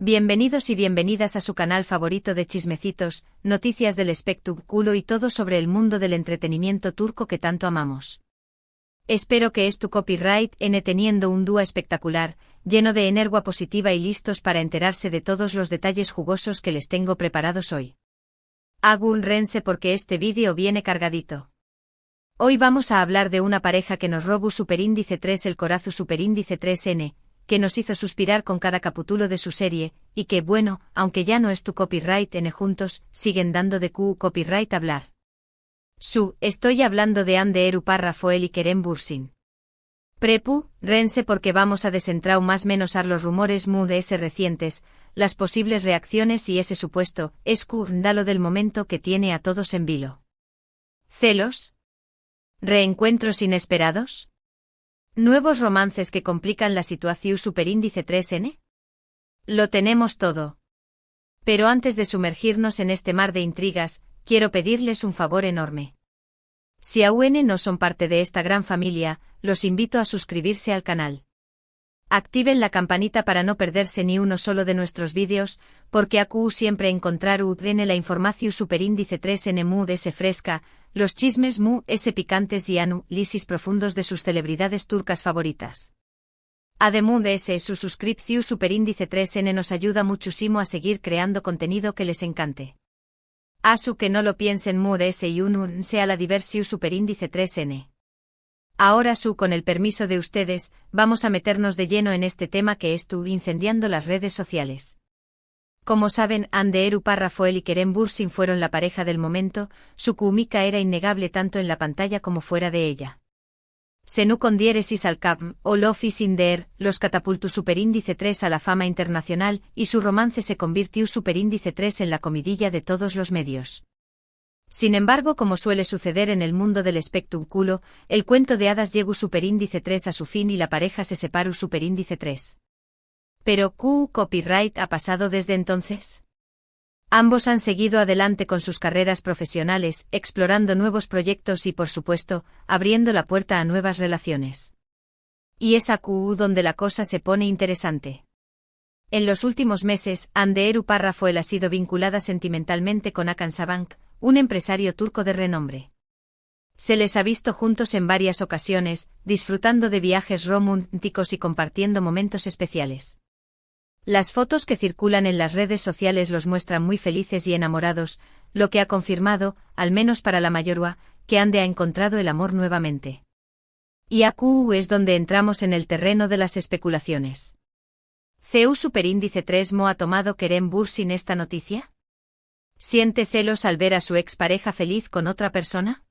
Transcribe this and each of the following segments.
Bienvenidos y bienvenidas a su canal favorito de chismecitos, noticias del espectáculo y todo sobre el mundo del entretenimiento turco que tanto amamos. Espero que tu copyright teniendo un dúo espectacular, lleno de energía positiva y listos para enterarse de todos los detalles jugosos que les tengo preparados hoy. Agárrense porque este vídeo viene cargadito. Hoy vamos a hablar de una pareja que nos robó superíndice 3 el corazón superíndice 3N, que nos hizo suspirar con cada capítulo de su serie, y que, bueno, aunque ya no es tu copyright juntos, siguen dando de copyright hablar. Estoy hablando de Hande Erupar Rafael y Kerem Bürsin. Rense porque vamos a desentrar más menos los rumores recientes, las posibles reacciones y ese supuesto escándalo del momento que tiene a todos en vilo. ¿Celos? ¿Reencuentros inesperados? ¿Nuevos romances que complican la situación superíndice 3N? Lo tenemos todo. Pero antes de sumergirnos en este mar de intrigas, quiero pedirles un favor enorme. Si aún no son parte de esta gran familia, los invito a suscribirse al canal. Activen la campanita para no perderse ni uno solo de nuestros vídeos, porque aquí siempre encontrar la información superíndice 3N fresca, los chismes picantes y análisis profundos de sus celebridades turcas favoritas. Además de su suscripción superíndice 3N nos ayuda muchísimo a seguir creando contenido que les encante. Que no lo piensen y sea la diversión superíndice 3N. Ahora con el permiso de ustedes, vamos a meternos de lleno en este tema que estuvo incendiando las redes sociales. Como saben, Hande Erupar Rafael y Kerem Bürsin fueron la pareja del momento, su química era innegable tanto en la pantalla como fuera de ella. Senu con diéresis al cap, o Love is in the air, los catapultó superíndice 3 a la fama internacional, y su romance se convirtió superíndice 3 en la comidilla de todos los medios. Sin embargo, como suele suceder en el mundo del espectáculo, el cuento de hadas llegó superíndice 3 a su fin y la pareja se separó superíndice 3. Pero copyright ha pasado desde entonces. Ambos han seguido adelante con sus carreras profesionales, explorando nuevos proyectos y, por supuesto, abriendo la puerta a nuevas relaciones. Y es donde la cosa se pone interesante. En los últimos meses, Hande Erupar Rafael ha sido vinculada sentimentalmente con Hakan Sabancı, un empresario turco de renombre. Se les ha visto juntos en varias ocasiones, disfrutando de viajes románticos y compartiendo momentos especiales. Las fotos que circulan en las redes sociales los muestran muy felices y enamorados, lo que ha confirmado, al menos para la mayoría, que Hande ha encontrado el amor nuevamente. Y aquí es donde entramos en el terreno de las especulaciones. Superíndice 3 ha tomado Kerem Bürsin esta noticia? ¿Siente celos al ver a su expareja feliz con otra persona?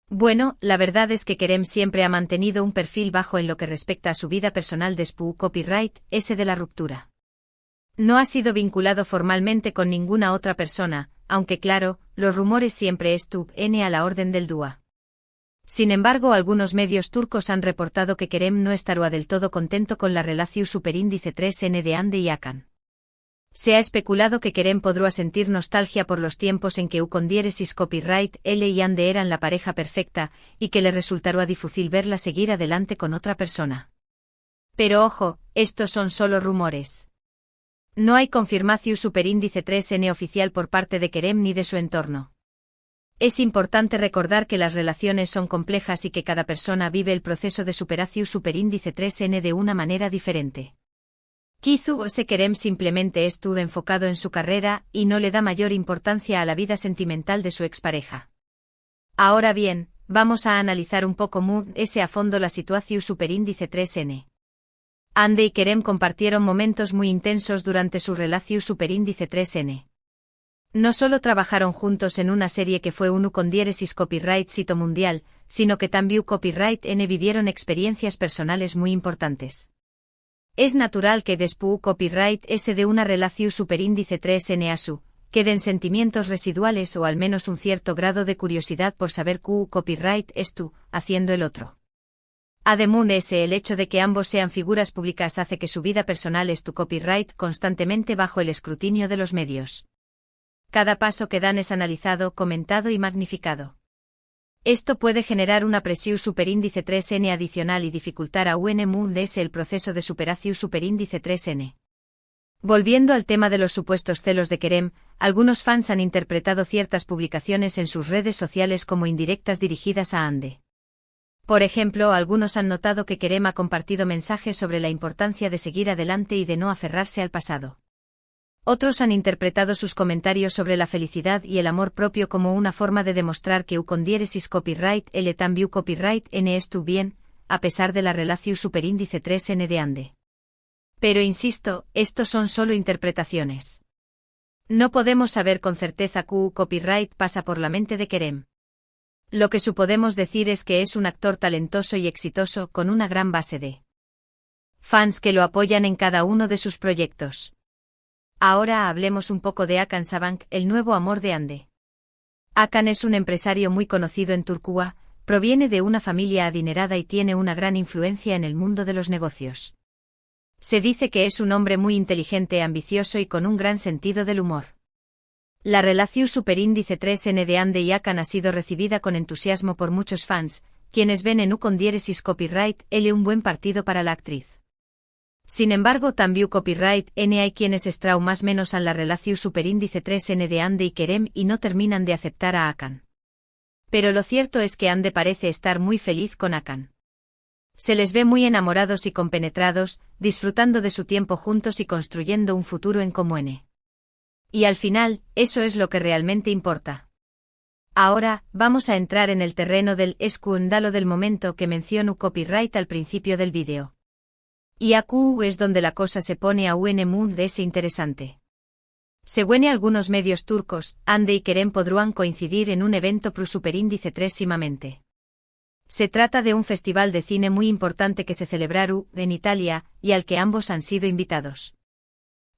Bueno, la verdad es que Kerem siempre ha mantenido un perfil bajo en lo que respecta a su vida personal después copyright, ese de la ruptura. No ha sido vinculado formalmente con ninguna otra persona, aunque claro, los rumores siempre estuvieron a la orden del dúo. Sin embargo, algunos medios turcos han reportado que Kerem no estará del todo contento con la relación superíndice 3N de Hande y Hakan. Se ha especulado que Kerem podrá sentir nostalgia por los tiempos en que con diéresis copyright él y Hande eran la pareja perfecta, y que le resultará difícil verla seguir adelante con otra persona. Pero ojo, estos son solo rumores. No hay confirmación superíndice 3N oficial por parte de Kerem ni de su entorno. Es importante recordar que las relaciones son complejas y que cada persona vive el proceso de superación superíndice 3N de una manera diferente. Quizás Kerem simplemente estuvo enfocado en su carrera y no le da mayor importancia a la vida sentimental de su expareja. Ahora bien, vamos a analizar un poco a fondo la situación superíndice 3N. Hande y Kerem compartieron momentos muy intensos durante su relación superíndice 3N. No solo trabajaron juntos en una serie que fue uno con diéresis copyright sito mundial, sino que también copyright vivieron experiencias personales muy importantes. Es natural que después copyright de una relación superíndice 3N a queden sentimientos residuales o al menos un cierto grado de curiosidad por saber copyright haciendo el otro. Además el hecho de que ambos sean figuras públicas hace que su vida personal copyright constantemente bajo el escrutinio de los medios. Cada paso que dan es analizado, comentado y magnificado. Esto puede generar una presión superíndice 3N adicional y dificultar aún más el proceso de superación superíndice 3N. Volviendo al tema de los supuestos celos de Kerem, algunos fans han interpretado ciertas publicaciones en sus redes sociales como indirectas dirigidas a Hande. Por ejemplo, algunos han notado que Kerem ha compartido mensajes sobre la importancia de seguir adelante y de no aferrarse al pasado. Otros han interpretado sus comentarios sobre la felicidad y el amor propio como una forma de demostrar que con diéresis copyright L también copyright N estu bien, a pesar de la relación superíndice 3N de Hande. Pero insisto, estos son solo interpretaciones. No podemos saber con certeza que copyright pasa por la mente de Kerem. Lo que podemos decir es que es un actor talentoso y exitoso con una gran base de fans que lo apoyan en cada uno de sus proyectos. Ahora hablemos un poco de Hakan Sabank, el nuevo amor de Hande. Hakan es un empresario muy conocido en Turquía, proviene de una familia adinerada y tiene una gran influencia en el mundo de los negocios. Se dice que es un hombre muy inteligente, ambicioso y con un gran sentido del humor. La relación superíndice 3N de Hande y Hakan ha sido recibida con entusiasmo por muchos fans, quienes ven en con diéresis copyright L un buen partido para la actriz. Sin embargo, también copyright N hay quienes estrau más menos en la relación superíndice 3N de Hande y Kerem y no terminan de aceptar a Hakan. Pero lo cierto es que Hande parece estar muy feliz con Hakan. Se les ve muy enamorados y compenetrados, disfrutando de su tiempo juntos y construyendo un futuro en común. Y al final, eso es lo que realmente importa. Ahora, vamos a entrar en el terreno del escándalo del momento que menciono copyright al principio del vídeo. Y aquí es donde la cosa se pone aún muy interesante. Según algunos medios turcos, Hande y Kerem podrán coincidir en un evento pro superíndice 3 Se trata de un festival de cine muy importante que se celebrará en Italia, y al que ambos han sido invitados.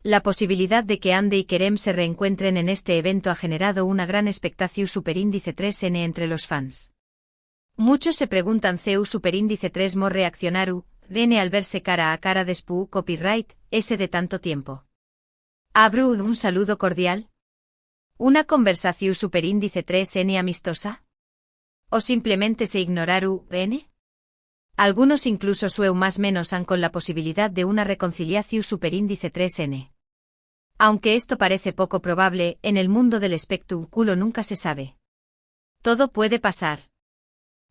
La posibilidad de que Hande y Kerem se reencuentren en este evento ha generado una gran expectación superíndice 3N entre los fans. Muchos se preguntan ¿Ceu superíndice 3 mo reaccionaru, N al verse cara a cara después copyright, ese de tanto tiempo? ¿Habrá un saludo cordial? ¿Una conversación superíndice 3N amistosa? ¿O simplemente se ignoraru, N? Algunos incluso sueu más menos han con la posibilidad de una reconciliación superíndice 3N. Aunque esto parece poco probable, en el mundo del espectáculo nunca se sabe. Todo puede pasar.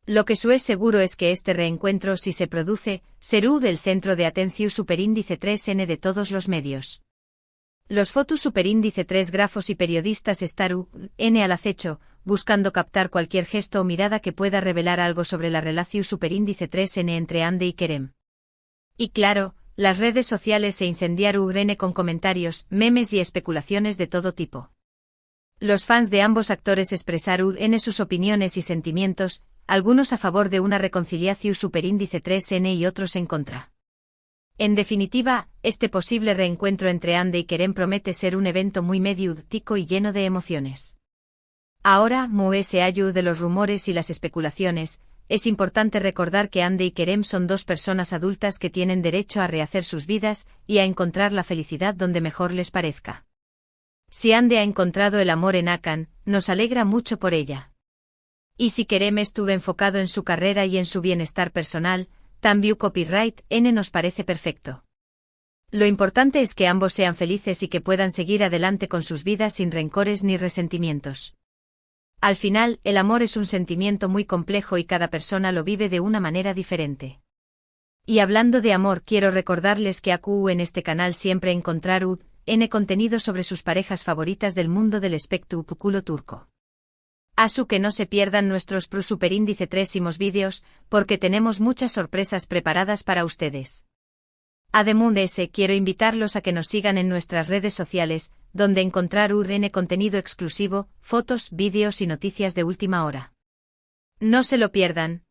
Lo que es seguro es que este reencuentro, si se produce, será el centro de atención superíndice 3N de todos los medios. Los fotos superíndice 3 grafos y periodistas estarán N al acecho, buscando captar cualquier gesto o mirada que pueda revelar algo sobre la relación superíndice 3N entre Hande y Kerem. Y claro, las redes sociales se incendiaron N con comentarios, memes y especulaciones de todo tipo. Los fans de ambos actores expresaron N sus opiniones y sentimientos, algunos a favor de una reconciliación superíndice 3N y otros en contra. En definitiva, este posible reencuentro entre Hande y Kerem promete ser un evento muy mediático y lleno de emociones. Ahora, se hallo de los rumores y las especulaciones, es importante recordar que Hande y Kerem son dos personas adultas que tienen derecho a rehacer sus vidas y a encontrar la felicidad donde mejor les parezca. Si Hande ha encontrado el amor en Hakan, nos alegra mucho por ella. Y si Kerem estuvo enfocado en su carrera y en su bienestar personal, también copyright N nos parece perfecto. Lo importante es que ambos sean felices y que puedan seguir adelante con sus vidas sin rencores ni resentimientos. Al final, el amor es un sentimiento muy complejo y cada persona lo vive de una manera diferente. Y hablando de amor, quiero recordarles que aquí en este canal siempre encontrarán N contenido sobre sus parejas favoritas del mundo del espectáculo turco. Así que no se pierdan nuestros pro superíndice 3 vídeos, porque tenemos muchas sorpresas preparadas para ustedes. Además de ese, quiero invitarlos a que nos sigan en nuestras redes sociales, donde encontrarán N contenido exclusivo, fotos, vídeos y noticias de última hora. No se lo pierdan.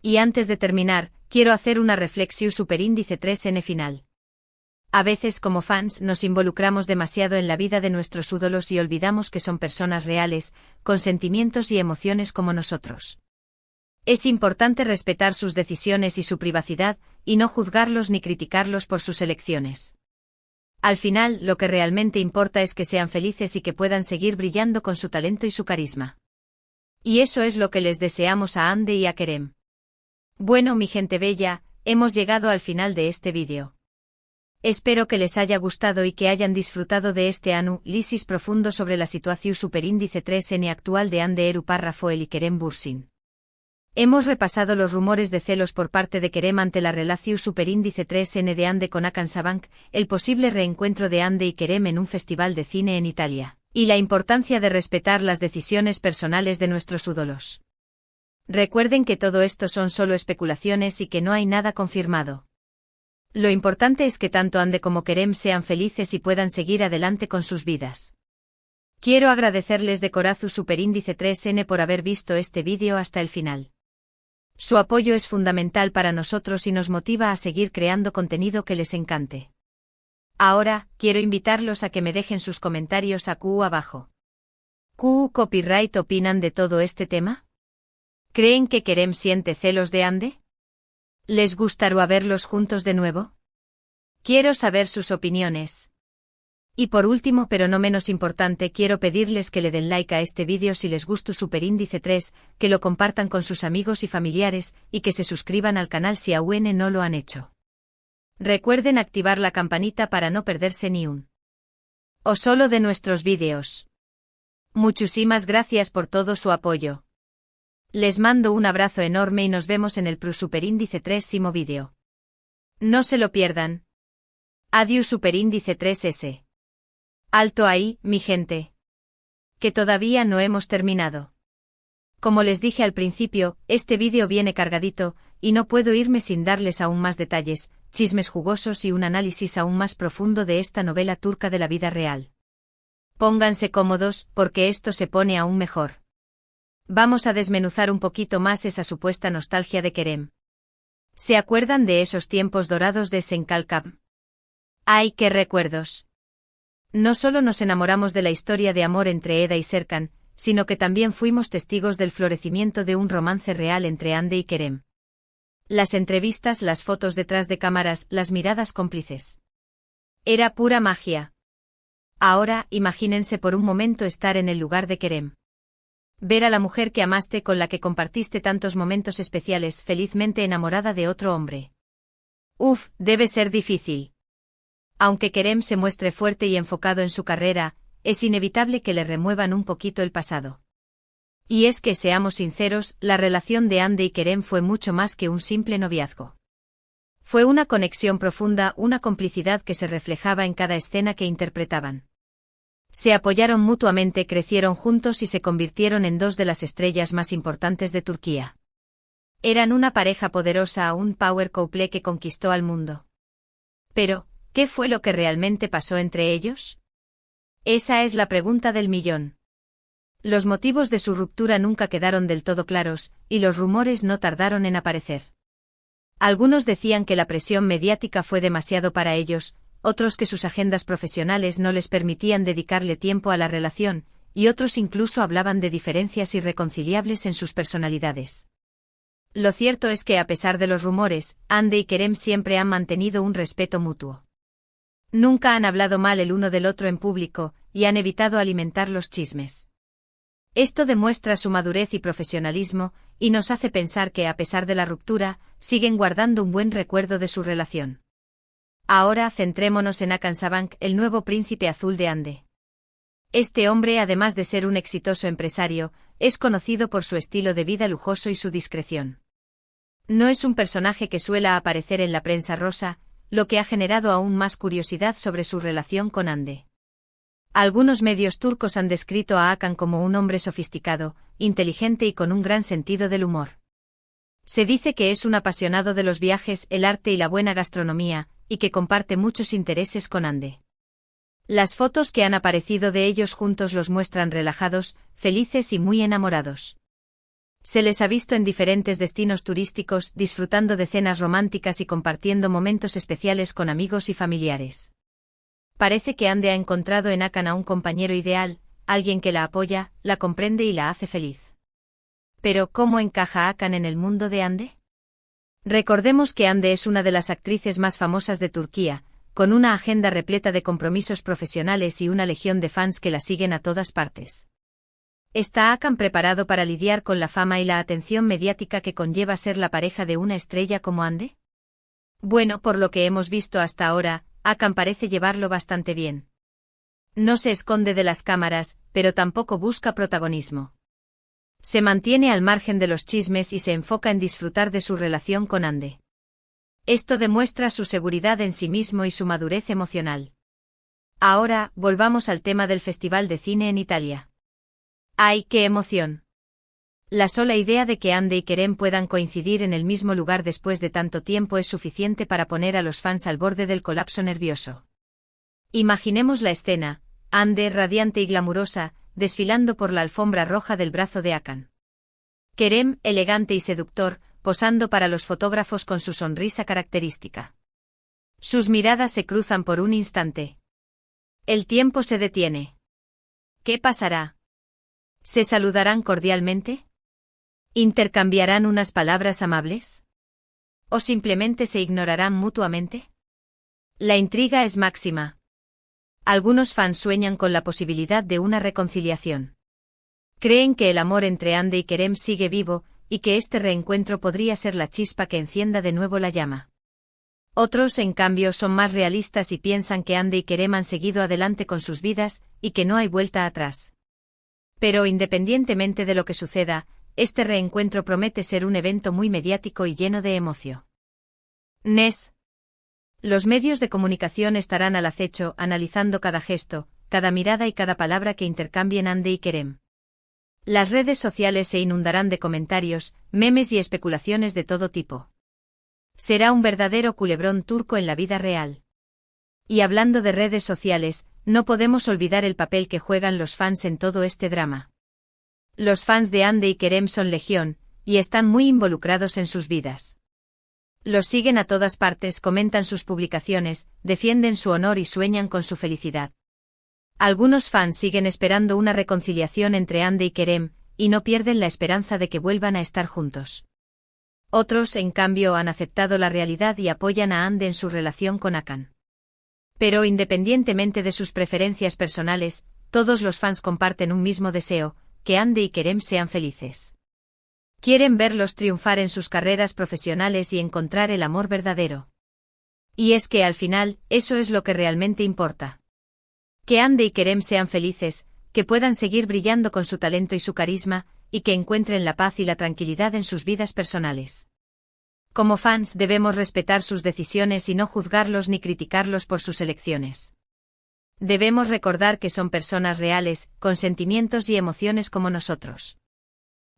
Y antes de terminar, quiero hacer una reflexión superíndice 3N final. A veces como fans nos involucramos demasiado en la vida de nuestros ídolos y olvidamos que son personas reales, con sentimientos y emociones como nosotros. Es importante respetar sus decisiones y su privacidad, y no juzgarlos ni criticarlos por sus elecciones. Al final, lo que realmente importa es que sean felices y que puedan seguir brillando con su talento y su carisma. Y eso es lo que les deseamos a Hande y a Kerem. Bueno, mi gente bella, hemos llegado al final de este vídeo. Espero que les haya gustado y que hayan disfrutado de este análisis profundo sobre la situación superíndice 3N actual de Hande Eru Parrafoel y Kerem Bürsin. Hemos repasado los rumores de celos por parte de Kerem ante la relación superíndice 3N de Hande con Hakan Sabank, el posible reencuentro de Hande y Kerem en un festival de cine en Italia, y la importancia de respetar las decisiones personales de nuestros ídolos. Recuerden que todo esto son solo especulaciones y que no hay nada confirmado. Lo importante es que tanto Hande como Kerem sean felices y puedan seguir adelante con sus vidas. Quiero agradecerles de corazón superíndice 3N por haber visto este vídeo hasta el final. Su apoyo es fundamental para nosotros y nos motiva a seguir creando contenido que les encante. Ahora, quiero invitarlos a que me dejen sus comentarios abajo. ¿Qué copyright opinan de todo este tema? ¿Creen que Kerem siente celos de Hande? ¿Les gustaría verlos juntos de nuevo? Quiero saber sus opiniones. Y por último pero no menos importante, quiero pedirles que le den like a este vídeo si les gustó superíndice 3, que lo compartan con sus amigos y familiares, y que se suscriban al canal si aún no lo han hecho. Recuerden activar la campanita para no perderse ni un o solo de nuestros vídeos. Muchísimas gracias por todo su apoyo. Les mando un abrazo enorme y nos vemos en el superíndice 3º vídeo. No se lo pierdan. Adiós superíndice 3S. Alto ahí, mi gente. Que todavía no hemos terminado. Como les dije al principio, este vídeo viene cargadito, y no puedo irme sin darles aún más detalles, chismes jugosos y un análisis aún más profundo de esta novela turca de la vida real. Pónganse cómodos, porque esto se pone aún mejor. Vamos a desmenuzar un poquito más esa supuesta nostalgia de Kerem. ¿Se acuerdan de esos tiempos dorados de Senkalkam? ¡Ay, qué recuerdos! No solo nos enamoramos de la historia de amor entre Eda y Serkan, sino que también fuimos testigos del florecimiento de un romance real entre Hande y Kerem. Las entrevistas, las fotos detrás de cámaras, las miradas cómplices. Era pura magia. Ahora, imagínense por un momento estar en el lugar de Kerem. Ver a la mujer que amaste, con la que compartiste tantos momentos especiales, felizmente enamorada de otro hombre. Uf, debe ser difícil. Aunque Kerem se muestre fuerte y enfocado en su carrera, es inevitable que le remuevan un poquito el pasado. Y es que, seamos sinceros, la relación de Hande y Kerem fue mucho más que un simple noviazgo. Fue una conexión profunda, una complicidad que se reflejaba en cada escena que interpretaban. Se apoyaron mutuamente, crecieron juntos y se convirtieron en dos de las estrellas más importantes de Turquía. Eran una pareja poderosa, un power couple que conquistó al mundo. Pero, ¿qué fue lo que realmente pasó entre ellos? Esa es la pregunta del millón. Los motivos de su ruptura nunca quedaron del todo claros, y los rumores no tardaron en aparecer. Algunos decían que la presión mediática fue demasiado para ellos, otros que sus agendas profesionales no les permitían dedicarle tiempo a la relación, y otros incluso hablaban de diferencias irreconciliables en sus personalidades. Lo cierto es que a pesar de los rumores, Hande y Kerem siempre han mantenido un respeto mutuo. Nunca han hablado mal el uno del otro en público, y han evitado alimentar los chismes. Esto demuestra su madurez y profesionalismo, y nos hace pensar que a pesar de la ruptura, siguen guardando un buen recuerdo de su relación. Ahora centrémonos en Hakan Sabank, el nuevo príncipe azul de Hande. Este hombre, además de ser un exitoso empresario, es conocido por su estilo de vida lujoso y su discreción. No es un personaje que suela aparecer en la prensa rosa, lo que ha generado aún más curiosidad sobre su relación con Hande. Algunos medios turcos han descrito a Hakan como un hombre sofisticado, inteligente y con un gran sentido del humor. Se dice que es un apasionado de los viajes, el arte y la buena gastronomía, y que comparte muchos intereses con Hande. Las fotos que han aparecido de ellos juntos los muestran relajados, felices y muy enamorados. Se les ha visto en diferentes destinos turísticos, disfrutando de cenas románticas y compartiendo momentos especiales con amigos y familiares. Parece que Hande ha encontrado en Hakan a un compañero ideal, alguien que la apoya, la comprende y la hace feliz. Pero, ¿cómo encaja Hakan en el mundo de Hande? Recordemos que Hande es una de las actrices más famosas de Turquía, con una agenda repleta de compromisos profesionales y una legión de fans que la siguen a todas partes. ¿Está Hakan preparado para lidiar con la fama y la atención mediática que conlleva ser la pareja de una estrella como Hande? Bueno, por lo que hemos visto hasta ahora, Hakan parece llevarlo bastante bien. No se esconde de las cámaras, pero tampoco busca protagonismo. Se mantiene al margen de los chismes y se enfoca en disfrutar de su relación con Ande. Esto demuestra su seguridad en sí mismo y su madurez emocional. Ahora, volvamos al tema del Festival de Cine en Italia. ¡Ay, qué emoción! La sola idea de que Ande y Kerem puedan coincidir en el mismo lugar después de tanto tiempo es suficiente para poner a los fans al borde del colapso nervioso. Imaginemos la escena, Ande, radiante y glamurosa, desfilando por la alfombra roja del brazo de Hakan. Kerem, elegante y seductor, posando para los fotógrafos con su sonrisa característica. Sus miradas se cruzan por un instante. El tiempo se detiene. ¿Qué pasará? ¿Se saludarán cordialmente? ¿Intercambiarán unas palabras amables? ¿O simplemente se ignorarán mutuamente? La intriga es máxima. Algunos fans sueñan con la posibilidad de una reconciliación. Creen que el amor entre Ande y Kerem sigue vivo, y que este reencuentro podría ser la chispa que encienda de nuevo la llama. Otros, en cambio, son más realistas y piensan que Ande y Kerem han seguido adelante con sus vidas, y que no hay vuelta atrás. Pero independientemente de lo que suceda, este reencuentro promete ser un evento muy mediático y lleno de emoción. Los medios de comunicación estarán al acecho, analizando cada gesto, cada mirada y cada palabra que intercambien Ande y Kerem. Las redes sociales se inundarán de comentarios, memes y especulaciones de todo tipo. Será un verdadero culebrón turco en la vida real. Y hablando de redes sociales, no podemos olvidar el papel que juegan los fans en todo este drama. Los fans de Ande y Kerem son legión, y están muy involucrados en sus vidas. Los siguen a todas partes, comentan sus publicaciones, defienden su honor y sueñan con su felicidad. Algunos fans siguen esperando una reconciliación entre Ande y Kerem, y no pierden la esperanza de que vuelvan a estar juntos. Otros, en cambio, han aceptado la realidad y apoyan a Ande en su relación con Hakan. Pero independientemente de sus preferencias personales, todos los fans comparten un mismo deseo, que Ande y Kerem sean felices. Quieren verlos triunfar en sus carreras profesionales y encontrar el amor verdadero. Y es que al final, eso es lo que realmente importa. Que Ande y Kerem sean felices, que puedan seguir brillando con su talento y su carisma, y que encuentren la paz y la tranquilidad en sus vidas personales. Como fans debemos respetar sus decisiones y no juzgarlos ni criticarlos por sus elecciones. Debemos recordar que son personas reales, con sentimientos y emociones como nosotros.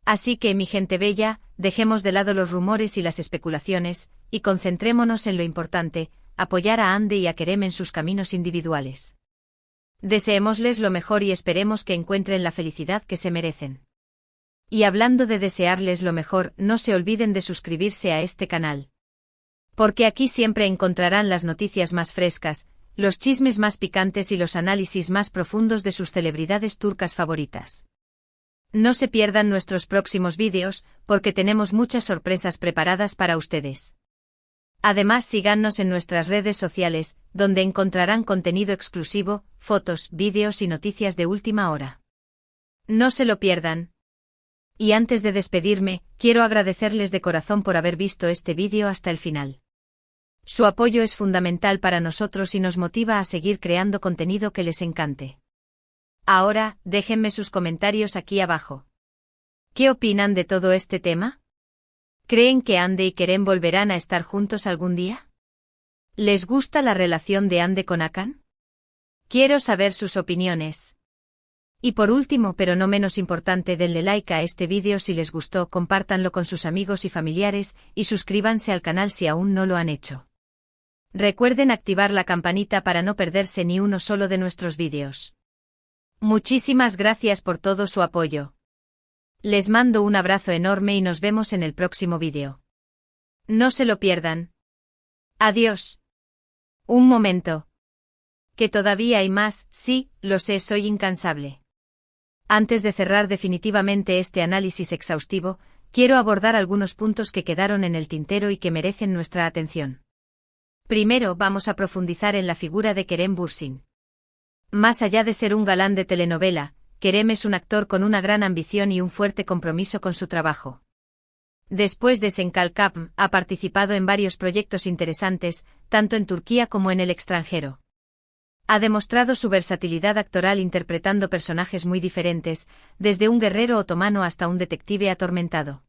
Así que, mi gente bella, dejemos de lado los rumores y las especulaciones, y concentrémonos en lo importante, apoyar a Ande y a Kerem en sus caminos individuales. Deseémosles lo mejor y esperemos que encuentren la felicidad que se merecen. Y hablando de desearles lo mejor, no se olviden de suscribirse a este canal. Porque aquí siempre encontrarán las noticias más frescas, los chismes más picantes y los análisis más profundos de sus celebridades turcas favoritas. No se pierdan nuestros próximos vídeos, porque tenemos muchas sorpresas preparadas para ustedes. Además, síganos en nuestras redes sociales, donde encontrarán contenido exclusivo, fotos, vídeos y noticias de última hora. No se lo pierdan. Y antes de despedirme, quiero agradecerles de corazón por haber visto este vídeo hasta el final. Su apoyo es fundamental para nosotros y nos motiva a seguir creando contenido que les encante. Ahora, déjenme sus comentarios aquí abajo. ¿Qué opinan de todo este tema? ¿Creen que Ande y Kerem volverán a estar juntos algún día? ¿Les gusta la relación de Ande con Hakan? Quiero saber sus opiniones. Y por último, pero no menos importante, denle like a este vídeo si les gustó, compártanlo con sus amigos y familiares, y suscríbanse al canal si aún no lo han hecho. Recuerden activar la campanita para no perderse ni uno solo de nuestros vídeos. Muchísimas gracias por todo su apoyo. Les mando un abrazo enorme y nos vemos en el próximo vídeo. No se lo pierdan. Adiós. Un momento. Que todavía hay más, sí, lo sé, soy incansable. Antes de cerrar definitivamente este análisis exhaustivo, quiero abordar algunos puntos que quedaron en el tintero y que merecen nuestra atención. Primero, vamos a profundizar en la figura de Kerem Bürsin. Más allá de ser un galán de telenovela, Kerem es un actor con una gran ambición y un fuerte compromiso con su trabajo. Después de Senkalkapm, ha participado en varios proyectos interesantes, tanto en Turquía como en el extranjero. Ha demostrado su versatilidad actoral interpretando personajes muy diferentes, desde un guerrero otomano hasta un detective atormentado.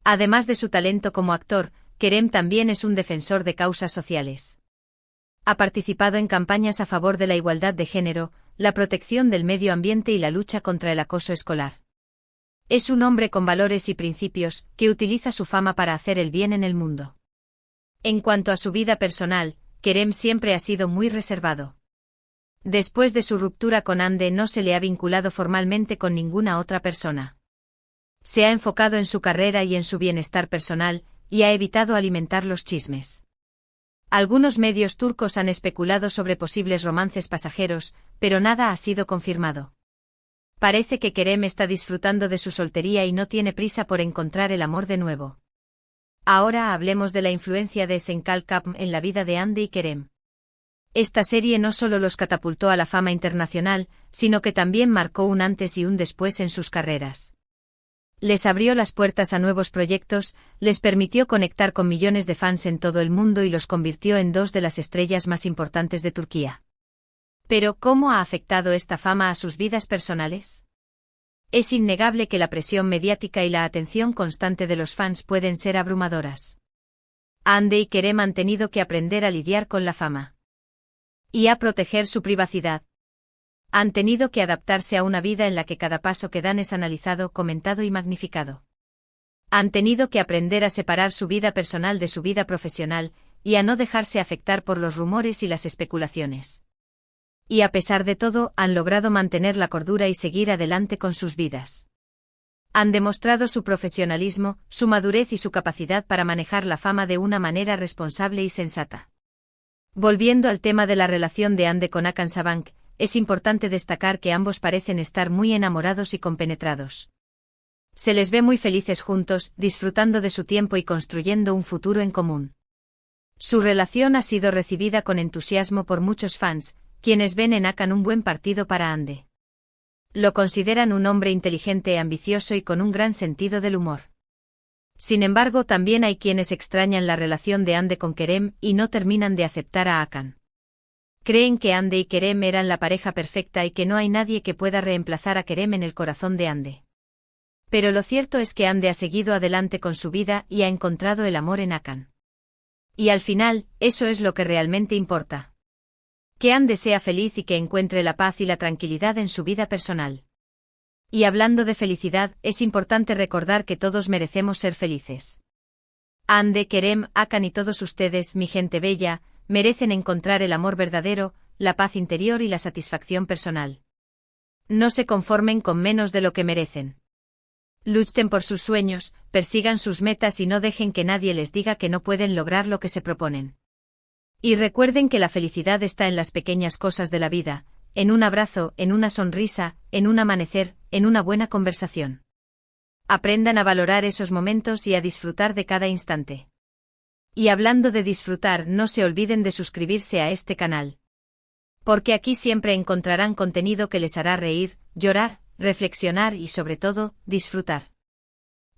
Además de su talento como actor, Kerem también es un defensor de causas sociales. Ha participado en campañas a favor de la igualdad de género, la protección del medio ambiente y la lucha contra el acoso escolar. Es un hombre con valores y principios, que utiliza su fama para hacer el bien en el mundo. En cuanto a su vida personal, Kerem siempre ha sido muy reservado. Después de su ruptura con Hande no se le ha vinculado formalmente con ninguna otra persona. Se ha enfocado en su carrera y en su bienestar personal, y ha evitado alimentar los chismes. Algunos medios turcos han especulado sobre posibles romances pasajeros, pero nada ha sido confirmado. Parece que Kerem está disfrutando de su soltería y no tiene prisa por encontrar el amor de nuevo. Ahora hablemos de la influencia de Senkalkapm en la vida de Hande y Kerem. Esta serie no solo los catapultó a la fama internacional, sino que también marcó un antes y un después en sus carreras. Les abrió las puertas a nuevos proyectos, les permitió conectar con millones de fans en todo el mundo y los convirtió en dos de las estrellas más importantes de Turquía. Pero, ¿cómo ha afectado esta fama a sus vidas personales? Es innegable que la presión mediática y la atención constante de los fans pueden ser abrumadoras. Hande y Kerem han tenido que aprender a lidiar con la fama. Y a proteger su privacidad. Han tenido que adaptarse a una vida en la que cada paso que dan es analizado, comentado y magnificado. Han tenido que aprender a separar su vida personal de su vida profesional, y a no dejarse afectar por los rumores y las especulaciones. Y a pesar de todo, han logrado mantener la cordura y seguir adelante con sus vidas. Han demostrado su profesionalismo, su madurez y su capacidad para manejar la fama de una manera responsable y sensata. Volviendo al tema de la relación de Hande con Hakan Sabank, es importante destacar que ambos parecen estar muy enamorados y compenetrados. Se les ve muy felices juntos, disfrutando de su tiempo y construyendo un futuro en común. Su relación ha sido recibida con entusiasmo por muchos fans, quienes ven en Hakan un buen partido para Hande. Lo consideran un hombre inteligente, ambicioso y con un gran sentido del humor. Sin embargo, también hay quienes extrañan la relación de Hande con Kerem y no terminan de aceptar a Hakan. Creen que Hande y Kerem eran la pareja perfecta y que no hay nadie que pueda reemplazar a Kerem en el corazón de Hande. Pero lo cierto es que Hande ha seguido adelante con su vida y ha encontrado el amor en Hakan. Y al final, eso es lo que realmente importa. Que Hande sea feliz y que encuentre la paz y la tranquilidad en su vida personal. Y hablando de felicidad, es importante recordar que todos merecemos ser felices. Hande, Kerem, Hakan y todos ustedes, mi gente bella, merecen encontrar el amor verdadero, la paz interior y la satisfacción personal. No se conformen con menos de lo que merecen. Luchen por sus sueños, persigan sus metas y no dejen que nadie les diga que no pueden lograr lo que se proponen. Y recuerden que la felicidad está en las pequeñas cosas de la vida, en un abrazo, en una sonrisa, en un amanecer, en una buena conversación. Aprendan a valorar esos momentos y a disfrutar de cada instante. Y hablando de disfrutar, no se olviden de suscribirse a este canal. Porque aquí siempre encontrarán contenido que les hará reír, llorar, reflexionar y sobre todo, disfrutar.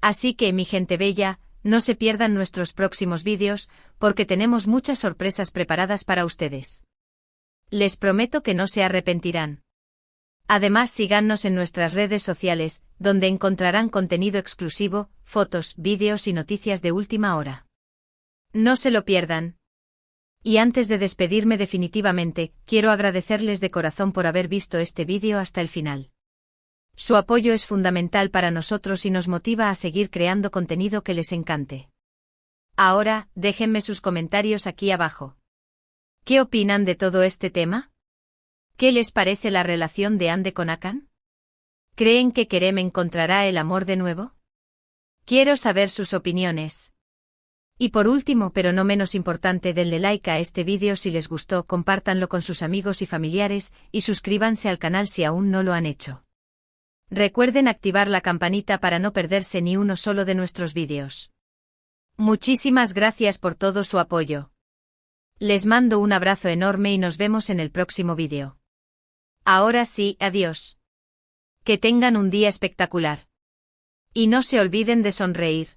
Así que, mi gente bella, no se pierdan nuestros próximos vídeos, porque tenemos muchas sorpresas preparadas para ustedes. Les prometo que no se arrepentirán. Además, síganos en nuestras redes sociales, donde encontrarán contenido exclusivo, fotos, vídeos y noticias de última hora. No se lo pierdan. Y antes de despedirme definitivamente, quiero agradecerles de corazón por haber visto este vídeo hasta el final. Su apoyo es fundamental para nosotros y nos motiva a seguir creando contenido que les encante. Ahora, déjenme sus comentarios aquí abajo. ¿Qué opinan de todo este tema? ¿Qué les parece la relación de Hande con Hakan? ¿Creen que Kerem encontrará el amor de nuevo? Quiero saber sus opiniones. Y por último, pero no menos importante, denle like a este vídeo si les gustó, compártanlo con sus amigos y familiares, y suscríbanse al canal si aún no lo han hecho. Recuerden activar la campanita para no perderse ni uno solo de nuestros vídeos. Muchísimas gracias por todo su apoyo. Les mando un abrazo enorme y nos vemos en el próximo vídeo. Ahora sí, adiós. Que tengan un día espectacular. Y no se olviden de sonreír.